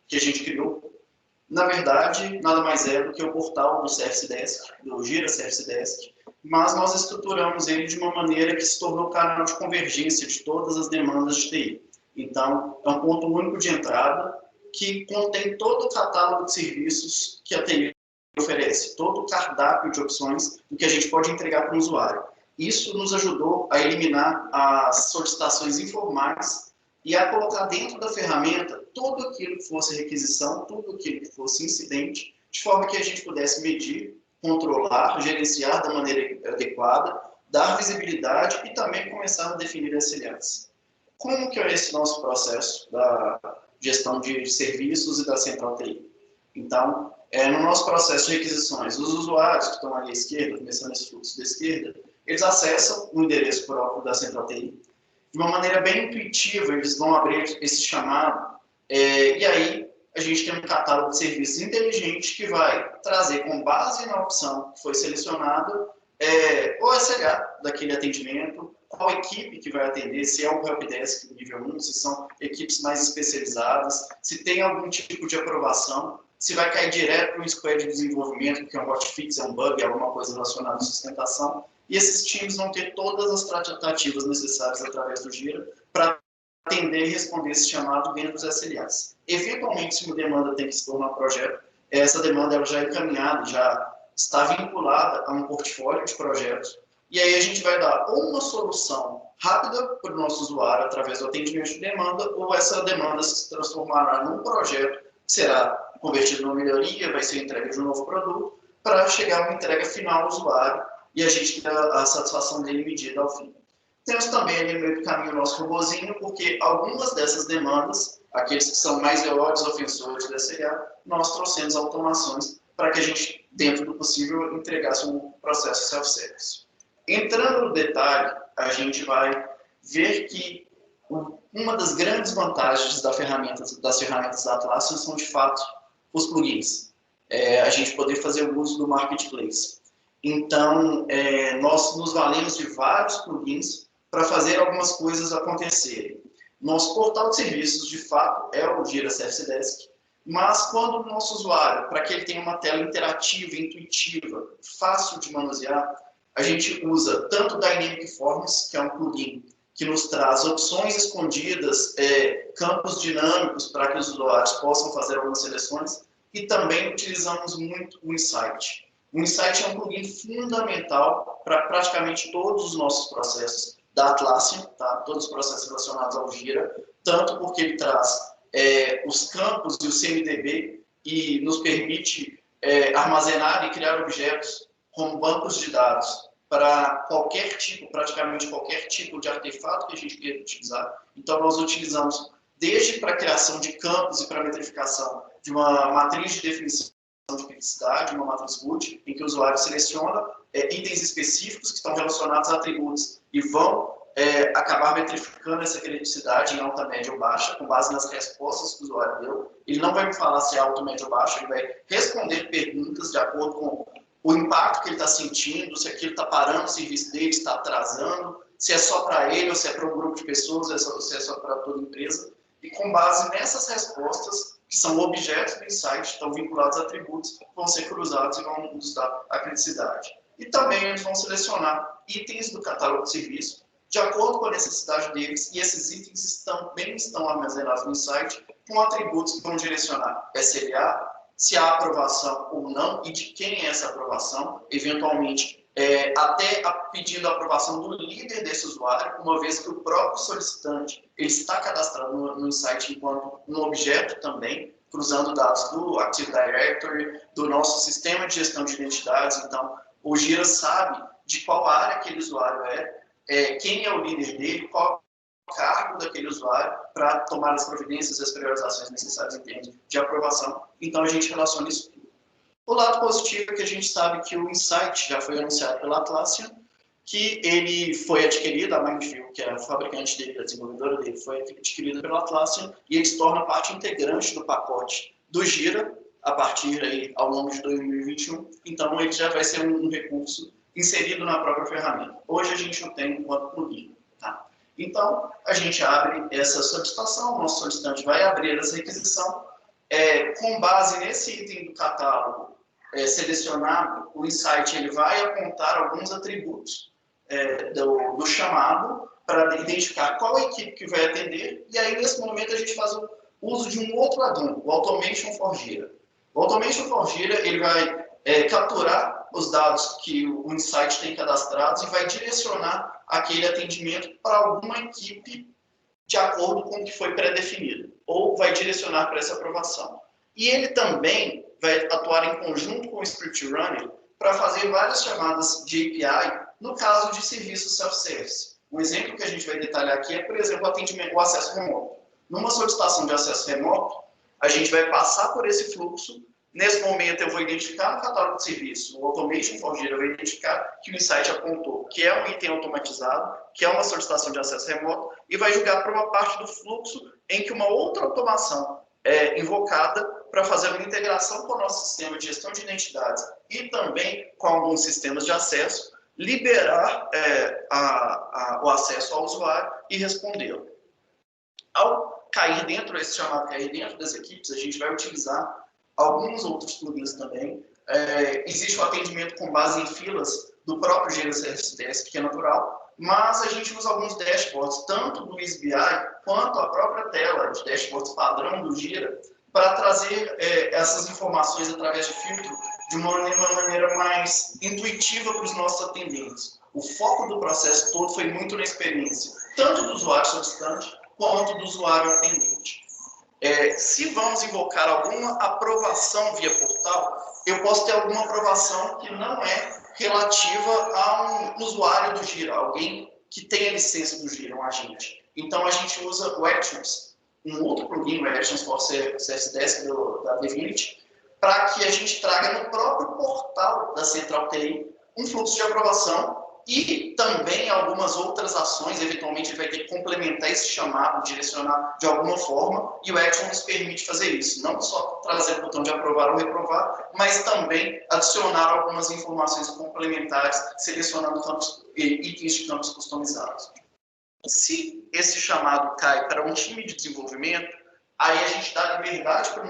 que a gente criou, na verdade, nada mais é do que o portal do Service Desk, do Gira Service Desk, mas nós estruturamos ele de uma maneira que se tornou o canal de convergência de todas as demandas de TI. Então, é um ponto único de entrada que contém todo o catálogo de serviços que a TI oferece, todo o cardápio de opções do que a gente pode entregar para o usuário. Isso nos ajudou a eliminar as solicitações informais e a colocar dentro da ferramenta tudo aquilo que fosse requisição, tudo aquilo que fosse incidente, de forma que a gente pudesse medir, controlar, gerenciar da maneira adequada, dar visibilidade e também começar a definir SLAs. Como que é esse nosso processo da gestão de serviços e da central TI? Então, no nosso processo de requisições, os usuários que estão ali à esquerda, começando esse fluxo da esquerda, eles acessam o endereço próprio da central TI. De uma maneira bem intuitiva, eles vão abrir esse chamado, e aí a gente tem um catálogo de serviços inteligente que vai trazer, com base na opção que foi selecionada, o SLA daquele atendimento, qual equipe que vai atender, se é um helpdesk nível 1, se são equipes mais especializadas, se tem algum tipo de aprovação, se vai cair direto para um squad de desenvolvimento, que é um hotfix, é um bug, é alguma coisa relacionada à sustentação, e esses times vão ter todas as tratativas necessárias através do Gira para atender e responder esse chamado dentro dos SLAs. Eventualmente, se uma demanda tem que se tornar um projeto, essa demanda ela já é encaminhada, já está vinculada a um portfólio de projetos, e aí a gente vai dar ou uma solução rápida para o nosso usuário através do atendimento de demanda, ou essa demanda se transformará num projeto que será convertido numa melhoria, vai ser entregue de um novo produto, para chegar a uma entrega final ao usuário e a gente ter a satisfação dele medida ao fim. Temos também ali no meio do caminho o nosso robozinho, porque algumas dessas demandas, aqueles que são mais veloz ofensores do SLA, nós trouxemos automações para que a gente, dentro do possível, entregasse um processo self-service. Entrando no detalhe, a gente vai ver que uma das grandes vantagens das ferramentas da Atlassian são, de fato, os plugins. A gente poder fazer o uso do marketplace. Então, nós nos valemos de vários plugins para fazer algumas coisas acontecerem. Nosso portal de serviços, de fato, é o Gira Service Desk, mas quando o nosso usuário, para que ele tenha uma tela interativa, intuitiva, fácil de manusear, a gente usa tanto o Dynamic Forms, que é um plugin que nos traz opções escondidas, campos dinâmicos para que os usuários possam fazer algumas seleções, e também utilizamos muito o Insight. O Insight é um plugin fundamental para praticamente todos os nossos processos da Atlassian, tá? Todos os processos relacionados ao Gira, tanto porque ele traz os campos e o CMDB e nos permite armazenar e criar objetos como bancos de dados para qualquer tipo, praticamente qualquer tipo de artefato que a gente queira utilizar. Então, nós utilizamos desde para a criação de campos e para a metrificação de uma matriz de definição de criticidade, uma matriz root, em que o usuário seleciona itens específicos que estão relacionados a atributos e vão acabar metrificando essa criticidade em alta, média ou baixa, com base nas respostas que o usuário deu. Ele não vai me falar se é alto, médio ou baixo, ele vai responder perguntas de acordo com o impacto que ele está sentindo, se aquilo está parando o serviço dele, está atrasando, se é só para ele ou se é para um grupo de pessoas, ou se é só para toda a empresa. E com base nessas respostas, que são objetos do insight, estão vinculados a atributos, vão ser cruzados e vão nos dar a criticidade. E também eles vão selecionar itens do catálogo de serviço de acordo com a necessidade deles, e esses itens também estão armazenados no insight com atributos que vão direcionar SLA, se há aprovação ou não, e de quem é essa aprovação, eventualmente até pedindo a aprovação do líder desse usuário, uma vez que o próprio solicitante ele está cadastrado no insight enquanto um objeto também, cruzando dados do Active Directory, do nosso sistema de gestão de identidades. Então, o Jira sabe de qual área aquele usuário quem é o líder dele, qual é o cargo daquele usuário para tomar as providências e as priorizações necessárias em termos de aprovação. Então, a gente relaciona isso tudo. O lado positivo é que a gente sabe que o Insight já foi anunciado pela Atlassian, que ele foi adquirido, a Mindview, que é a fabricante dele, a desenvolvedora dele, foi adquirida pela Atlassian, e ele se torna parte integrante do pacote do Jira, a partir aí, ao longo de 2021. Então, ele já vai ser um recurso inserido na própria ferramenta. Hoje a gente não tem enquanto plugin. Tá? Então, a gente abre essa solicitação, o nosso solicitante vai abrir essa requisição, com base nesse item do catálogo selecionado, o Insight ele vai apontar alguns atributos do chamado para identificar qual a equipe que vai atender, e aí nesse momento a gente faz o uso de um outro addon, o Automation for Jira. O Automation for Jira ele vai capturar os dados que o Insight tem cadastrados e vai direcionar aquele atendimento para alguma equipe de acordo com o que foi pré-definido, ou vai direcionar para essa aprovação. E ele também vai atuar em conjunto com o Script Runner para fazer várias chamadas de API no caso de serviços self-service. Um exemplo que a gente vai detalhar aqui é, por exemplo, o acesso remoto. Numa solicitação de acesso remoto, a gente vai passar por esse fluxo. Nesse momento, eu vou identificar no catálogo de serviço, o Automation for Jira vai identificar que o Insight apontou que é um item automatizado, que é uma solicitação de acesso remoto, e vai julgar para uma parte do fluxo em que uma outra automação é invocada para fazer uma integração com o nosso sistema de gestão de identidades e também com alguns sistemas de acesso, liberar o acesso ao usuário e respondê-lo. Ao cair dentro, esse chamado cair dentro das equipes, a gente vai utilizar alguns outros plugins também. Existe o atendimento com base em filas do próprio Jira Service Desk, que é natural, mas a gente usa alguns dashboards, tanto do SBI quanto a própria tela de dashboards padrão do Jira, para trazer essas informações através de filtro de uma maneira mais intuitiva para os nossos atendentes. O foco do processo todo foi muito na experiência, tanto do usuário solicitante quanto do usuário atendente. Se vamos invocar alguma aprovação via portal, eu posso ter alguma aprovação que não é relativa a um usuário do Jira, alguém que tem a licença do Jira, um agente. Então, a gente usa o Actions, um outro plugin, o Actions for Service Desk da Divinity, para que a gente traga no próprio portal da Central TI um fluxo de aprovação e também algumas outras ações. Eventualmente, ele vai ter que complementar esse chamado, direcionar de alguma forma, e o Action nos permite fazer isso. Não só trazer o botão de aprovar ou reprovar, mas também adicionar algumas informações complementares, selecionando itens de campos customizados. Se esse chamado cai para um time de desenvolvimento, aí a gente dá liberdade para os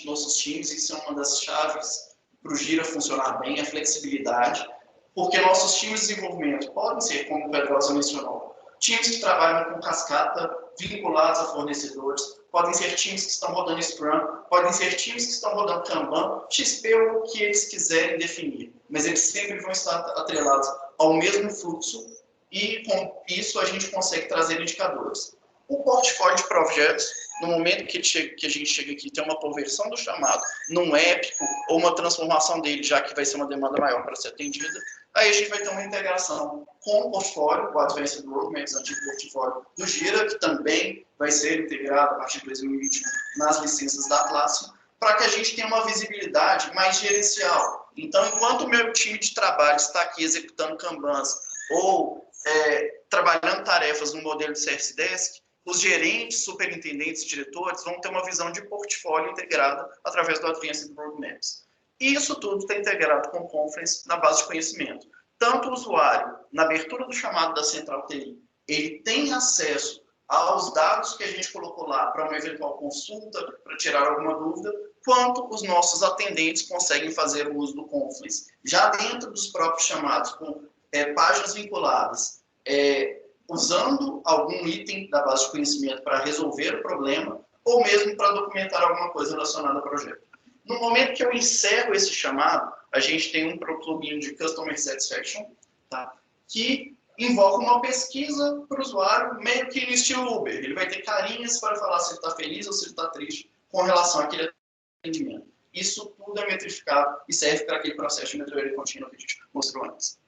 nossos times, e isso é uma das chaves para o Jira funcionar bem, a flexibilidade, porque nossos times de desenvolvimento podem ser, como o Pedrosa mencionou, times que trabalham com cascata, vinculados a fornecedores, podem ser times que estão rodando Scrum, podem ser times que estão rodando Kanban, XP ou o que eles quiserem definir, mas eles sempre vão estar atrelados ao mesmo fluxo, e com isso a gente consegue trazer indicadores. O portfólio de projetos, no momento que a gente chega aqui, tem uma conversão do chamado num épico ou uma transformação dele, já que vai ser uma demanda maior para ser atendida, aí a gente vai ter uma integração com o portfólio, o Advanced Roadmaps, antigo portfólio do Jira, que também vai ser integrado a partir de 2021 nas licenças da Atlassian, para que a gente tenha uma visibilidade mais gerencial. Então, enquanto o meu time de trabalho está aqui executando Kanbans ou trabalhando tarefas no modelo de Service Desk, os gerentes, superintendentes e diretores vão ter uma visão de portfólio integrada através do Advanced Roadmaps. E isso tudo está integrado com o Confluence na base de conhecimento. Tanto o usuário, na abertura do chamado da Central TI, ele tem acesso aos dados que a gente colocou lá para uma eventual consulta, para tirar alguma dúvida, quanto os nossos atendentes conseguem fazer o uso do Confluence. Já dentro dos próprios chamados, com páginas vinculadas, usando algum item da base de conhecimento para resolver o problema, ou mesmo para documentar alguma coisa relacionada ao projeto. No momento que eu encerro esse chamado, a gente tem um plugin de Customer Satisfaction, tá? Que invoca uma pesquisa para o usuário, meio que no estilo Uber. Ele vai ter carinhas para falar se ele está feliz ou se ele está triste com relação àquele atendimento. Isso tudo é metrificado e serve para aquele processo de melhoria contínua que a gente mostrou antes.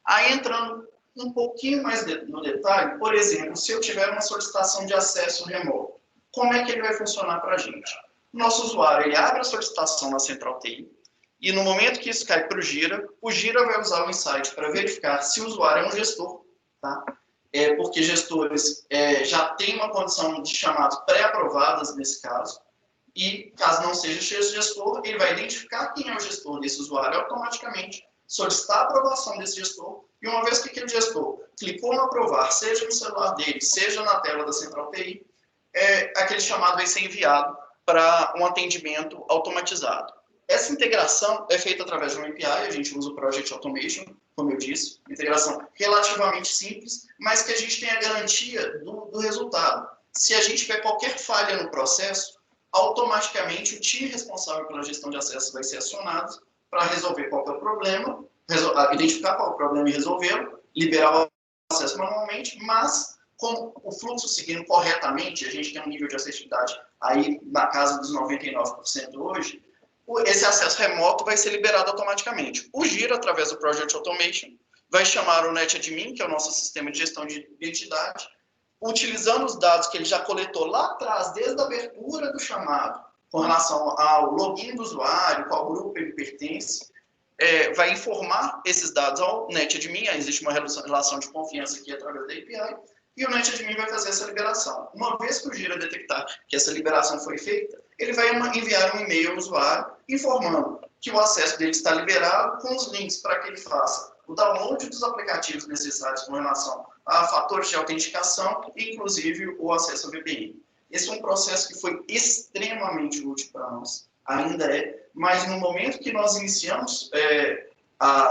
Aí, entrando um pouquinho mais no detalhe, por exemplo, se eu tiver uma solicitação de acesso remoto, como é que ele vai funcionar para a gente? O nosso usuário, ele abre a solicitação na Central TI, e no momento que isso cai para o Gira vai usar o Insight para verificar se o usuário é um gestor, tá? Porque gestores já têm uma condição de chamados pré-aprovadas nesse caso, e caso não seja gestor, ele vai identificar quem é o gestor desse usuário automaticamente, solicitar a aprovação desse gestor, e uma vez que aquele gestor clicou no aprovar, seja no celular dele, seja na tela da Central TI, aquele chamado vai ser enviado para um atendimento automatizado. Essa integração é feita através de uma API, a gente usa o Project Automation, como eu disse, integração relativamente simples, mas que a gente tem a garantia do resultado. Se a gente tiver qualquer falha no processo, automaticamente o time responsável pela gestão de acessos vai ser acionado para resolver qual é o problema, identificar qual é o problema e resolvê-lo, liberar o acesso manualmente, mas com o fluxo seguindo corretamente, a gente tem um nível de assertividade aí na casa dos 99% hoje, esse acesso remoto vai ser liberado automaticamente. O Gira, através do Project Automation, vai chamar o NetAdmin, que é o nosso sistema de gestão de identidade, utilizando os dados que ele já coletou lá atrás, desde a abertura do chamado, com relação ao login do usuário, qual grupo ele pertence, vai informar esses dados ao NetAdmin, existe uma relação de confiança aqui através da API, e o NetAdmin vai fazer essa liberação. Uma vez que o Gira detectar que essa liberação foi feita, ele vai enviar um e-mail ao usuário informando que o acesso dele está liberado com os links para que ele faça o download dos aplicativos necessários com relação a fatores de autenticação e, inclusive, o acesso ao VPN. Esse é um processo que foi extremamente útil para nós, ainda mas no momento que nós iniciamos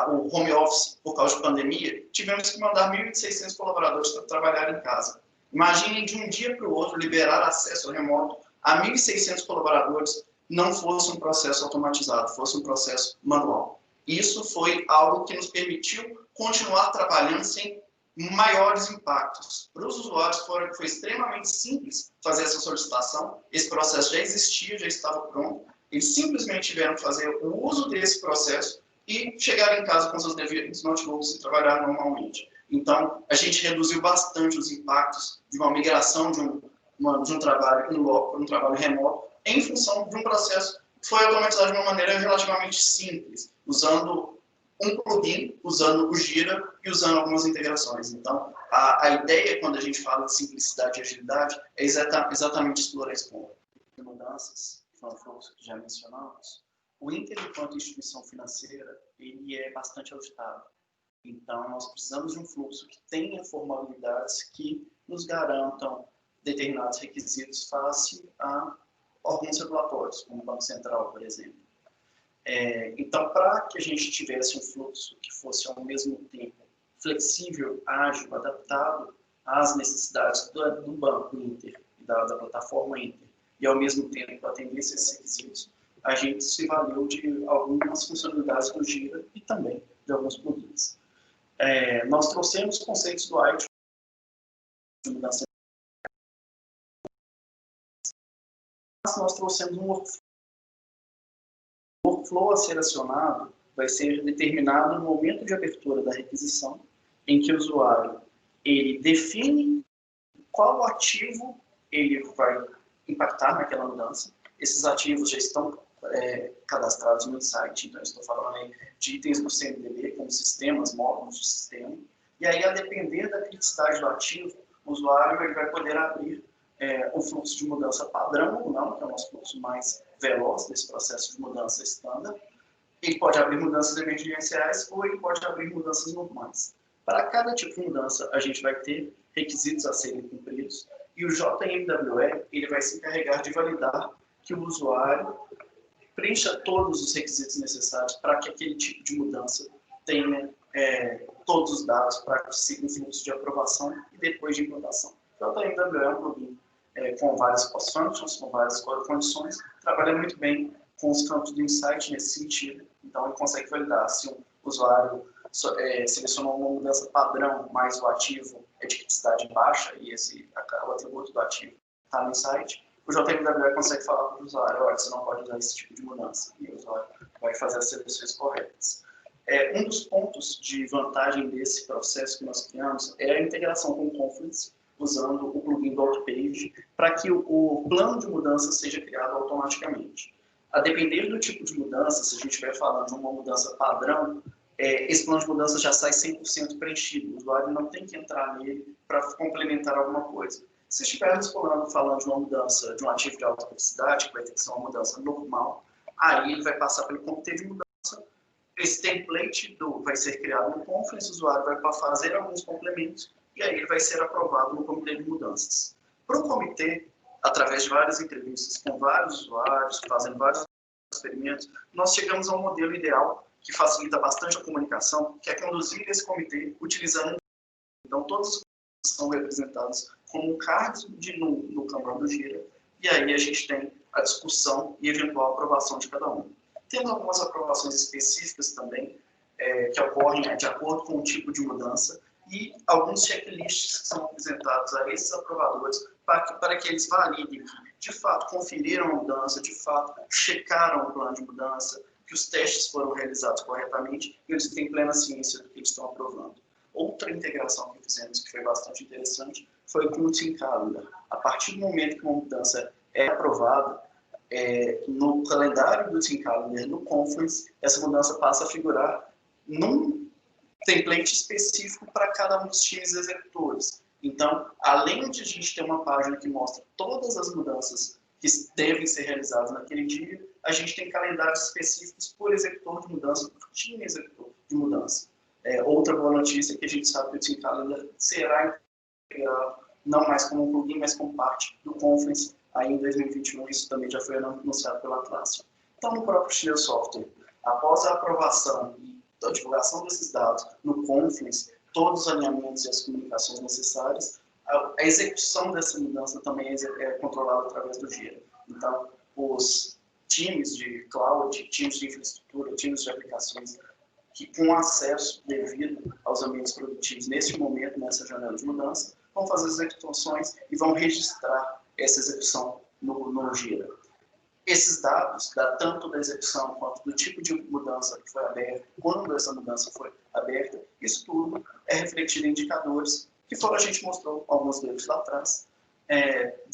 o home office por causa de pandemia, tivemos que mandar 1.600 colaboradores para trabalhar em casa. Imaginem de um dia para o outro liberar acesso remoto a 1.600 colaboradores não fosse um processo automatizado, fosse um processo manual. Isso foi algo que nos permitiu continuar trabalhando sem maiores impactos. Para os usuários foi extremamente simples fazer essa solicitação, esse processo já existia, já estava pronto, eles simplesmente tiveram que fazer o uso desse processo e chegar em casa com seus devidos notebooks e trabalhar normalmente. Então, a gente reduziu bastante os impactos de uma migração de um trabalho em loco para um trabalho remoto, em função de um processo que foi automatizado de uma maneira relativamente simples, usando um plugin, usando o Gira e usando algumas integrações. Então, a ideia, quando a gente fala de simplicidade e agilidade, é exatamente explorar esse ponto. Mudanças, que foi um fluxo que já mencionamos, o Inter, enquanto instituição financeira, ele é bastante auditado. Então, nós precisamos de um fluxo que tenha formalidades que nos garantam determinados requisitos face a órgãos regulatórios, como o Banco Central, por exemplo. Então, para que a gente tivesse um fluxo que fosse ao mesmo tempo flexível, ágil, adaptado às necessidades do Banco Inter, da plataforma Inter, e ao mesmo tempo atendesse esses requisitos, a gente se valeu de algumas funcionalidades do Gira e também de alguns plugins. Nós trouxemos conceitos do IT de mudança, mas nós trouxemos um workflow. O workflow a ser acionado vai ser determinado no momento de abertura da requisição, em que o usuário ele define qual ativo ele vai impactar naquela mudança. Esses ativos já estão cadastrados no site, então eu estou falando aí de itens do CMDB, como sistemas, módulos de sistema, e aí, a depender da criticidade do ativo, o usuário ele vai poder abrir o fluxo de mudança padrão ou não, que é o nosso fluxo mais veloz desse processo de mudança estándar. Ele pode abrir mudanças emergenciais ou ele pode abrir mudanças normais. Para cada tipo de mudança, a gente vai ter requisitos a serem cumpridos e o JMWE ele vai se encarregar de validar que o usuário preencha todos os requisitos necessários para que aquele tipo de mudança tenha todos os dados para que siga um fluxo de aprovação e depois de implantação. O JMWE é um plugin com várias post-functions, com várias condições, trabalha muito bem com os campos do insight nesse sentido. Então, ele consegue validar se um usuário selecionou uma mudança padrão, mas o ativo é de criticidade baixa e o atributo do ativo está no insight. O JMWE consegue falar para o usuário, olha, você não pode usar esse tipo de mudança, e o usuário vai fazer as seleções corretas. Um dos pontos de vantagem desse processo que nós criamos é a integração com o Confluence, usando o plugin do Autopage, para que o plano de mudança seja criado automaticamente. A depender do tipo de mudança, se a gente estiver falando de uma mudança padrão, esse plano de mudança já sai 100% preenchido, o usuário não tem que entrar nele para complementar alguma coisa. Se estivermos falando de uma mudança de um ativo de alta criticidade, que vai ter que ser uma mudança normal, aí ele vai passar pelo comitê de mudança, esse template vai ser criado no Confluence, o usuário vai fazer alguns complementos, e aí ele vai ser aprovado no comitê de mudanças. Para o comitê, através de várias entrevistas com vários usuários, fazendo vários experimentos, nós chegamos a um modelo ideal que facilita bastante a comunicação, que é conduzir esse comitê utilizando. Então, todos os são representados como cards no Kanban do Jira, e aí a gente tem a discussão e eventual aprovação de cada um. Temos algumas aprovações específicas também, que ocorrem de acordo com o tipo de mudança, e alguns checklists que são apresentados a esses aprovadores para que eles validem que, de fato, conferiram a mudança, de fato, checaram o plano de mudança, que os testes foram realizados corretamente e eles têm plena ciência do que eles estão aprovando. Outra integração que fizemos, que foi bastante interessante, foi com o Team Calendar. A partir do momento que uma mudança é aprovada, no calendário do Team Calendar, no Confluence, essa mudança passa a figurar num template específico para cada um dos times executores. Então, além de a gente ter uma página que mostra todas as mudanças que devem ser realizadas naquele dia, a gente tem calendários específicos por executor de mudança, por time executor de mudança. Outra boa notícia é que a gente sabe que o Team Calendar será integrado, não mais como um plugin, mas como parte do Confluence. Aí em 2021 isso também já foi anunciado pela Atlassian. Então, no próprio Shell Software, após a aprovação e a divulgação desses dados no Confluence, todos os alinhamentos e as comunicações necessárias, a execução dessa mudança também é controlada através do Jira. Então, os times de cloud, times de infraestrutura, times de aplicações, que com acesso devido aos ambientes produtivos neste momento, nessa janela de mudança, vão fazer as execuções e vão registrar essa execução no Jira. Esses dados, tanto da execução quanto do tipo de mudança que foi aberta, quando essa mudança foi aberta, isso tudo é refletido em indicadores, que a gente mostrou alguns deles lá atrás,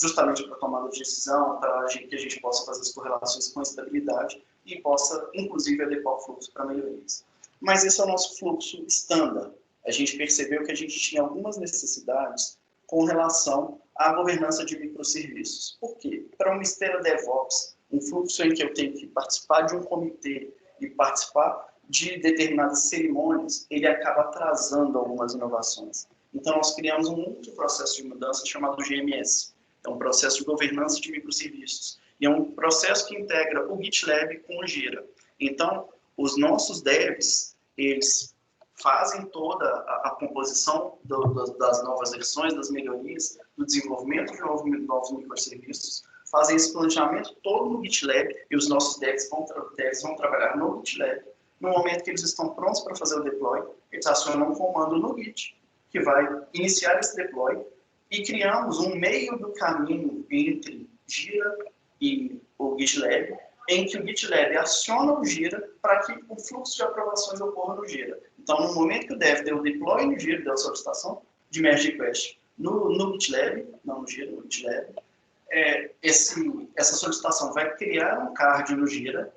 justamente para tomada de decisão, para que a gente possa fazer as correlações com estabilidade e possa, inclusive, adequar o fluxo para melhorias. Mas esse é o nosso fluxo estándar. A gente percebeu que a gente tinha algumas necessidades com relação à governança de microserviços. Por quê? Para uma esteira DevOps, um fluxo em que eu tenho que participar de um comitê e participar de determinadas cerimônias, ele acaba atrasando algumas inovações. Então, nós criamos um outro processo de mudança chamado GMS. É um processo de governança de microserviços. E é um processo que integra o GitLab com o Jira. Então, os nossos devs, eles fazem toda a composição das novas versões, das melhorias, do desenvolvimento de novos microserviços, fazem esse planejamento todo no GitLab, e os nossos devs vão trabalhar no GitLab. No momento que eles estão prontos para fazer o deploy, eles acionam um comando no Git, que vai iniciar esse deploy, e criamos um meio do caminho entre Jira e o GitLab, em que o GitLab aciona o Jira para que o fluxo de aprovações ocorra no Jira. Então, no momento que o dev deu o deploy no Jira, deu a solicitação de merge request no GitLab, não no Jira, no GitLab, essa solicitação vai criar um card no Jira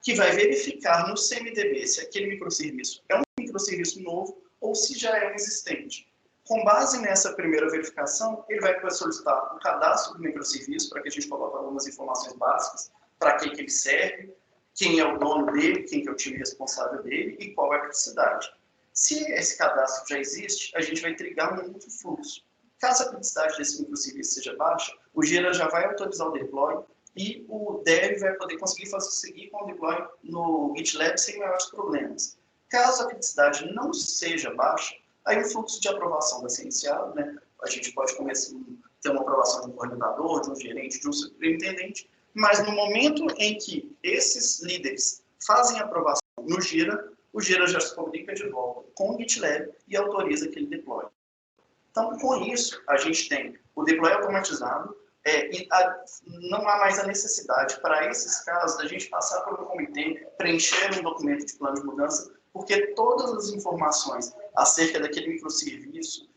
que vai verificar no CMDB se aquele microserviço é um microserviço novo ou se já é um existente. Com base nessa primeira verificação, ele vai solicitar o cadastro do microserviço para que a gente coloque algumas informações básicas, para que ele serve, quem é o dono dele, quem que é o time responsável dele e qual é a criticidade. Se esse cadastro já existe, a gente vai trigar um outro fluxo. Caso a criticidade desse microserviço seja baixa, o Jira já vai autorizar o deploy e o dev vai poder conseguir seguir com o deploy no GitLab sem maiores problemas. Caso a criticidade não seja baixa, aí o fluxo de aprovação vai ser iniciado, né? A gente pode começar a ter uma aprovação de um coordenador, de um gerente, de um superintendente, mas no momento em que esses líderes fazem a aprovação no Jira, o Jira já se comunica de volta com o GitLab e autoriza aquele deploy. Então, com isso, a gente tem o deploy automatizado e não há mais a necessidade, para esses casos, da gente passar por um comitê, preencher um documento de plano de mudança, porque todas as informações acerca daquele microserviço,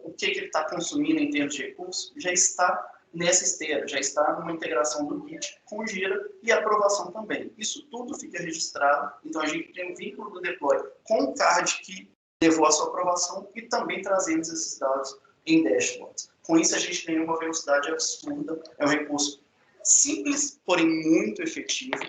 o que ele está consumindo em termos de recursos, já está nessa esteira, já está numa integração do Git com o Jira e a aprovação também. Isso tudo fica registrado, então a gente tem um vínculo do deploy com o card que levou a sua aprovação e também trazemos esses dados em dashboards. Com isso, a gente tem uma velocidade absurda, é um recurso simples, porém muito efetivo,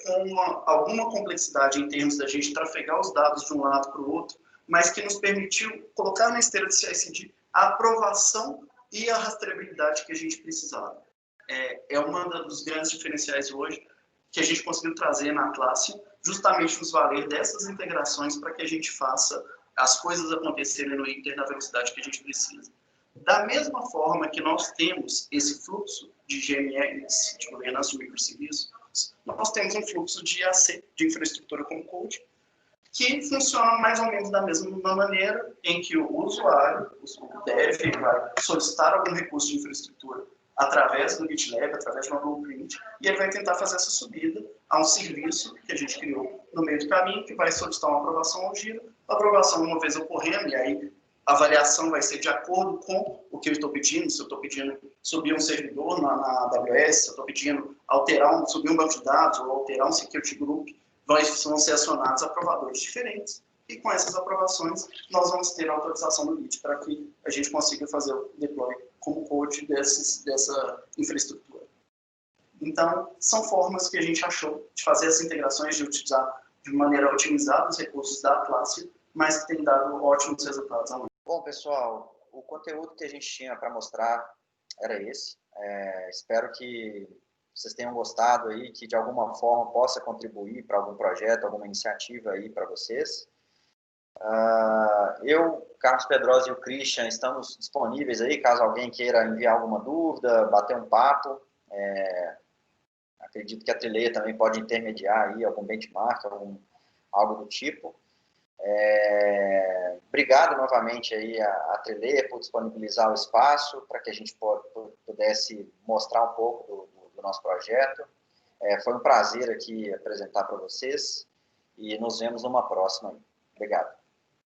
com alguma complexidade em termos da gente trafegar os dados de um lado para o outro, mas que nos permitiu colocar na esteira de CI/CD a aprovação e a rastreabilidade que a gente precisava. É um dos grandes diferenciais hoje que a gente conseguiu trazer na Atlassian, justamente nos valer dessas integrações para que a gente faça as coisas acontecerem no Inter na velocidade que a gente precisa. Da mesma forma que nós temos esse fluxo de GMS, de governança de microserviços, nós temos um fluxo de IAC, de infraestrutura como code, que funciona mais ou menos da mesma maneira em que o usuário, o dev, vai solicitar algum recurso de infraestrutura através do GitLab, através de uma blueprint, e ele vai tentar fazer essa subida a um serviço que a gente criou no meio do caminho, que vai solicitar uma aprovação ao Jira, a aprovação uma vez ocorrendo, e aí a avaliação vai ser de acordo com o que eu estou pedindo, se eu estou pedindo subir um servidor na AWS, se eu estou pedindo subir um banco de dados, ou alterar um security group, vão ser acionados aprovadores diferentes, e com essas aprovações nós vamos ter a autorização do Git para que a gente consiga fazer o deploy como code dessa infraestrutura. Então, são formas que a gente achou de fazer essas integrações, de utilizar de maneira otimizada os recursos da Atlassian, mas que tem dado ótimos resultados. Bom, pessoal, o conteúdo que a gente tinha para mostrar era esse. Espero que vocês tenham gostado aí, que de alguma forma possa contribuir para algum projeto, alguma iniciativa aí para vocês. Eu, Carlos Pedrosa e o Christian estamos disponíveis aí, caso alguém queira enviar alguma dúvida, bater um papo. Acredito que a Trileia também pode intermediar aí algum benchmark, algo do tipo. Obrigado novamente aí a Trileia por disponibilizar o espaço para que a gente pudesse mostrar um pouco do nosso projeto. Foi um prazer aqui apresentar para vocês e nos vemos numa próxima. Obrigado.